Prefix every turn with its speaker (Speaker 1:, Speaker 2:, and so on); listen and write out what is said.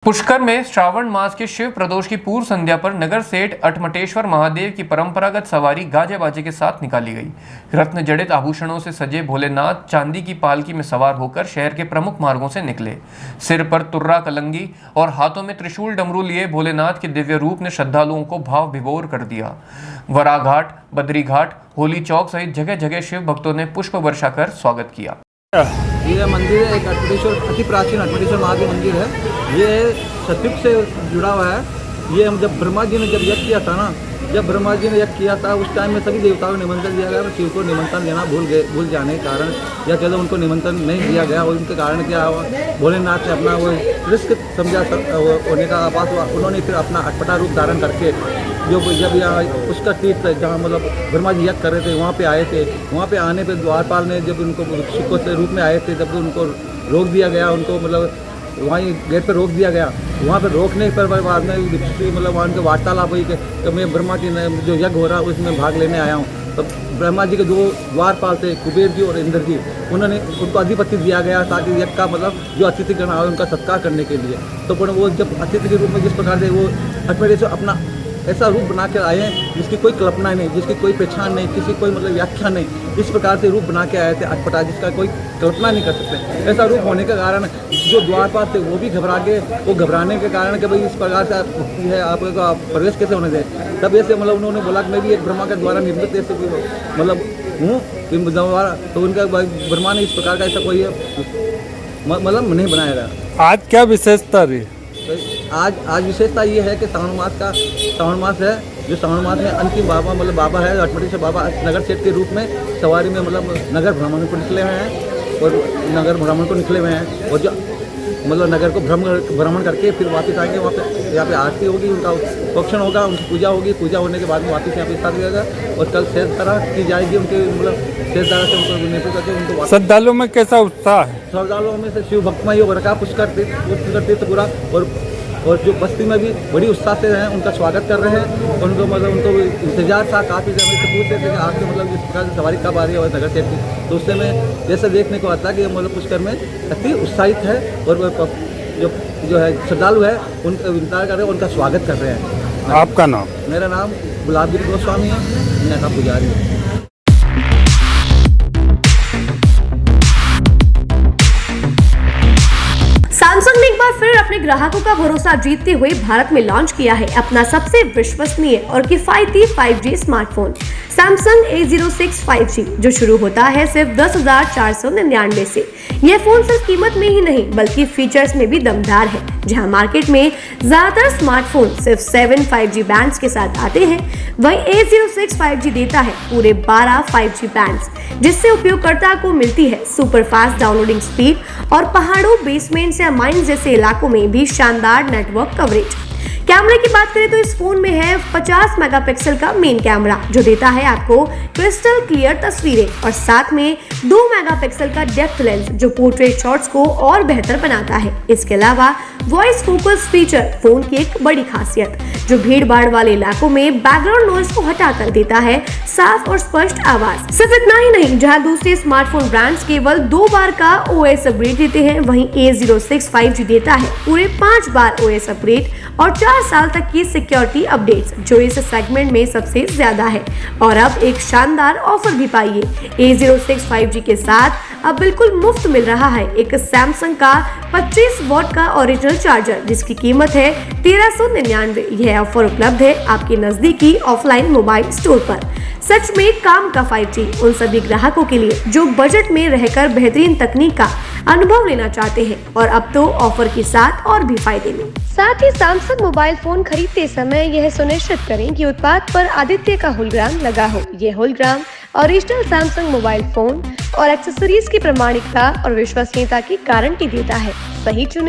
Speaker 1: पुष्कर में श्रावण मास के शिव प्रदोष की पूर्व संध्या पर नगर सेठ अठमटेश्वर महादेव की परंपरागत सवारी गाजे बाजे के साथ निकाली गई। रत्न जड़ित आभूषणों से सजे भोलेनाथ चांदी की पालकी में सवार होकर शहर के प्रमुख मार्गों से निकले। सिर पर तुर्रा कलंगी और हाथों में त्रिशूल डमरू लिए भोलेनाथ के दिव्य रूप ने श्रद्धालुओं को भाव विभोर कर दिया। वरा घाट, बद्री घाट, होली चौक सहित जगह जगह शिव भक्तों ने पुष्प वर्षा कर स्वागत किया।
Speaker 2: ये मंदिर है एक अति प्राचीन अठमटेश्वर महादेव मंदिर है। ये सतयुग से जुड़ा हुआ है। ये जब ब्रह्मा जी ने जब यज्ञ किया था ना, जब ब्रह्मा जी ने यज्ञ किया था उस टाइम में सभी देवताओं को निमंत्रण दिया गया, शिव को निमंत्रण देना भूल जाने के कारण या चलो उनको निमंत्रण नहीं दिया गया और उनके कारण क्या हुआ, भोलेनाथ ने अपना वो रिस्क समझा होने का आभास हुआ। उन्होंने फिर अपना अटपटा रूप धारण करके जो जब यहाँ उसका तीर्थ जहाँ मतलब ब्रह्मा जी यज्ञ कर रहे थे वहाँ पे आए थे। वहाँ पे आने पे द्वारपाल ने जब उनको शिकों से रूप में आए थे, जब उनको रोक दिया गया, उनको मतलब वहीं गेट पर रोक दिया गया। वहाँ पर रोकने पर बाद में मतलब वहाँ उनके वार्तालाप हुई कि मैं ब्रह्मा जी ने जो यज्ञ हो रहा है उसमें भाग लेने आया हूँ। तो ब्रह्मा जी के दो द्वारपाल थे, कुबेर जी और इंद्र जी, उन्होंने उनको अधिपति दिया गया ताकि यज्ञ का मतलब जो अतिथि गण आए उनका सत्कार करने के लिए। तो वो जब अतिथि के रूप में जिस प्रकार से वो अठमटेश्वर अपना ऐसा रूप बना कर आए हैं जिसकी कोई कल्पना नहीं, जिसकी कोई पहचान नहीं, किसी कोई मतलब व्याख्या नहीं, इस प्रकार से रूप बना के आए थे अटपटा, जिसका कोई कल्पना नहीं कर सकते। ऐसा रूप होने के कारण जो द्वारपाल थे वो भी घबरा गए। वो घबराने के कारण कि भाई इस प्रकार से है आपको प्रवेश कैसे होने दें। तब ऐसे मतलब उन्होंने बोला कि मैं भी एक ब्रह्मा के द्वारा निर्मित ऐसे मतलब हूँ, तो उनका ब्रह्मा ने इस प्रकार का ऐसा कोई मतलब नहीं बनाया गया।
Speaker 3: आज क्या विशेषता रही?
Speaker 2: आज विशेषता ये है कि श्रावण मास है, जो श्रावण मास में अंतिम बाबा मतलब बाबा है अठमटेश्वर बाबा नगर सेठ के रूप में सवारी में मतलब नगर भ्रमण को निकले हुए हैं और जो मतलब नगर को भ्रमण करके फिर वापस आएंगे। वहाँ पे यहाँ पे आरती होगी, उनका औक्षण होगा, उनकी पूजा होगी। पूजा होने के बाद में वापस यहाँ पे स्टार्ट हो जाएगा और कल शेष तरह की जाएगी उनके मतलब शेष तरह से उनको नेतृत्व करके उनको।
Speaker 3: श्रद्धालुओं में कैसा उत्साह है?
Speaker 2: श्रद्धालुओं में से शिव भक्तमय हो रखा पुष्कर तीर्थ पूरा और जो बस्ती में भी बड़ी उत्साह से हैं उनका स्वागत कर रहे हैं। उनको मतलब उनको इंतजार था, काफ़ी समय से पूछ रहे थे कि आपके मतलब इस प्रकार से सवारी कब आ रही है नगर सेठ की। तो उससे में जैसे देखने को आता है कि मतलब पुष्कर में अति उत्साहित है और जो है श्रद्धालु है उनका इंतजार कर रहे हैं, उनका स्वागत कर रहे हैं।
Speaker 3: आपका नाम?
Speaker 2: मेरा नाम गुलाबगिरी गोस्वामी है, मैं का पुजारी हूँ।
Speaker 4: सैमसंग ने एक बार फिर अपने ग्राहकों का भरोसा जीतते हुए भारत में लॉन्च किया है अपना सबसे विश्वसनीय और किफायती 5G smartphone Samsung A06 5G, जो शुरू होता है सिर्फ 10,499 से। यह फोन सिर्फ कीमत में ही नहीं बल्कि फीचर्स में भी दमदार है। जहां मार्केट में ज्यादातर स्मार्टफोन सिर्फ 7 5G बैंड्स के साथ आते हैं, वहीं A06 5G देता है पूरे 12 5G बैंड्स, जिससे उपयोगकर्ता को मिलती है सुपर फास्ट डाउनलोडिंग स्पीड और पहाड़ों, बेसमेंट्स या माइंस जैसे इलाकों में भी शानदार नेटवर्क कवरेज। कैमरे की बात करें तो इस फोन में है 50 मेगापिक्सल का मेन कैमरा, जो देता है आपको क्रिस्टल क्लियर तस्वीरें और साथ में 2 मेगापिक्सल का डेप्थ लेंस, जो पोर्ट्रेट शॉट्स को और बेहतर बनाता है। इसके अलावा वॉइस फोकस फीचर फोन की एक बड़ी खासियत, जो भीड़ भाड़ वाले इलाकों में बैकग्राउंड नॉइज को हटाकर देता है साफ और स्पष्ट आवाज। सिर्फ इतना ही नहीं, जहां दूसरे स्मार्टफोन ब्रांड्स केवल 2 बार का OS अपग्रेड देते हैं, वहीं A06 5G देता है पूरे 5 बार OS अपग्रेड और 4 साल तक की सिक्योरिटी अपडेट्स, जो इस सेगमेंट में सबसे ज्यादा है। और अब एक शानदार ऑफर भी पाइए। A06 5G के साथ अब बिल्कुल मुफ्त मिल रहा है एक सैमसंग का 25 वॉट का ओरिजिनल चार्जर, जिसकी कीमत है 1399। यह ऑफर उपलब्ध है आपके नजदीकी ऑफलाइन मोबाइल स्टोर पर। सच में काम का 5G उन सभी ग्राहकों के लिए जो बजट में रहकर बेहतरीन तकनीक का अनुभव लेना चाहते हैं, और अब तो ऑफर के साथ और भी फायदे में। साथ ही सैमसंग मोबाइल फोन खरीदते समय यह सुनिश्चित करें कि उत्पाद पर आदित्य का होलोग्राम लगा हो। यह hologram original Samsung mobile phone और एक्सेसरीज की प्रामाणिकता और विश्वसनीयता की गारंटी देता है। सही चुने।